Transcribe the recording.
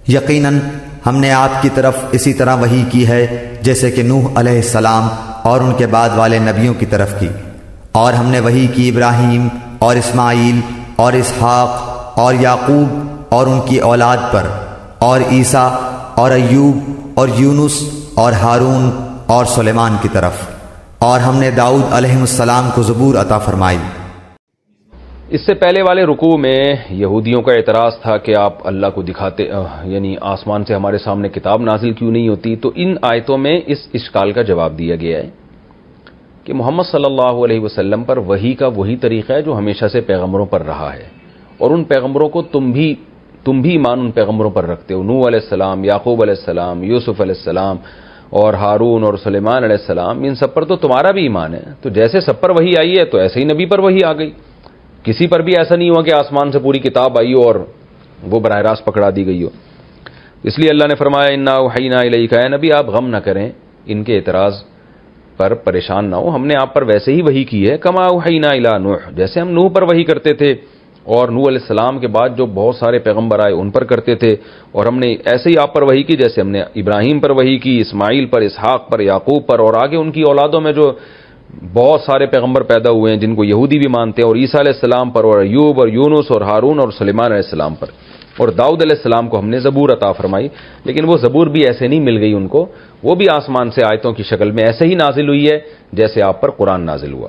یقیناً ہم نے آپ کی طرف اسی طرح وحی کی ہے جیسے کہ نوح علیہ السلام اور ان کے بعد والے نبیوں کی طرف کی، اور ہم نے وحی کی ابراہیم اور اسماعیل اور اسحاق اور یعقوب اور ان کی اولاد پر، اور عیسیٰ اور ایوب اور یونس اور ہارون اور سلیمان کی طرف، اور ہم نے داؤد علیہ السلام کو زبور عطا فرمائی۔ اس سے پہلے والے رکوع میں یہودیوں کا اعتراض تھا کہ آپ اللہ کو دکھاتے یعنی آسمان سے ہمارے سامنے کتاب نازل کیوں نہیں ہوتی، تو ان آیتوں میں اس اشکال کا جواب دیا گیا ہے کہ محمد صلی اللہ علیہ وسلم پر وحی کا وہی طریقہ ہے جو ہمیشہ سے پیغمبروں پر رہا ہے، اور ان پیغمبروں کو تم بھی ایمان ان پیغمبروں پر رکھتے ہو۔ نوح علیہ السلام، یعقوب علیہ السلام، یوسف علیہ السلام اور ہارون اور سلیمان علیہ السلام، ان سب پر تو تمہارا بھی ایمان ہے۔ تو جیسے سب پر وحی آئی ہے تو ایسے ہی نبی پر وحی آ گئی، کسی پر بھی ایسا نہیں ہوا کہ آسمان سے پوری کتاب آئی ہو اور وہ براہ راست پکڑا دی گئی ہو۔ اس لیے اللہ نے فرمایا انا اوحینا الیک، اے نبی آپ غم نہ کریں، ان کے اعتراض پر پریشان نہ ہو، ہم نے آپ پر ویسے ہی وحی کی ہے، کما اوحینا الی نوح، جیسے ہم نوح پر وحی کرتے تھے اور نوح علیہ السلام کے بعد جو بہت سارے پیغمبر آئے ان پر کرتے تھے، اور ہم نے ایسے ہی آپ پر وحی کی جیسے ہم نے ابراہیم پر وحی کی، اسماعیل پر، اسحاق پر، یعقوب پر، اور آگے ان کی اولادوں میں جو بہت سارے پیغمبر پیدا ہوئے ہیں جن کو یہودی بھی مانتے ہیں، اور عیسیٰ علیہ السلام پر، اور ایوب اور یونس اور ہارون اور سلیمان علیہ السلام پر، اور داؤد علیہ السلام کو ہم نے زبور عطا فرمائی۔ لیکن وہ زبور بھی ایسے نہیں مل گئی ان کو، وہ بھی آسمان سے آیتوں کی شکل میں ایسے ہی نازل ہوئی ہے جیسے آپ پر قرآن نازل ہوا۔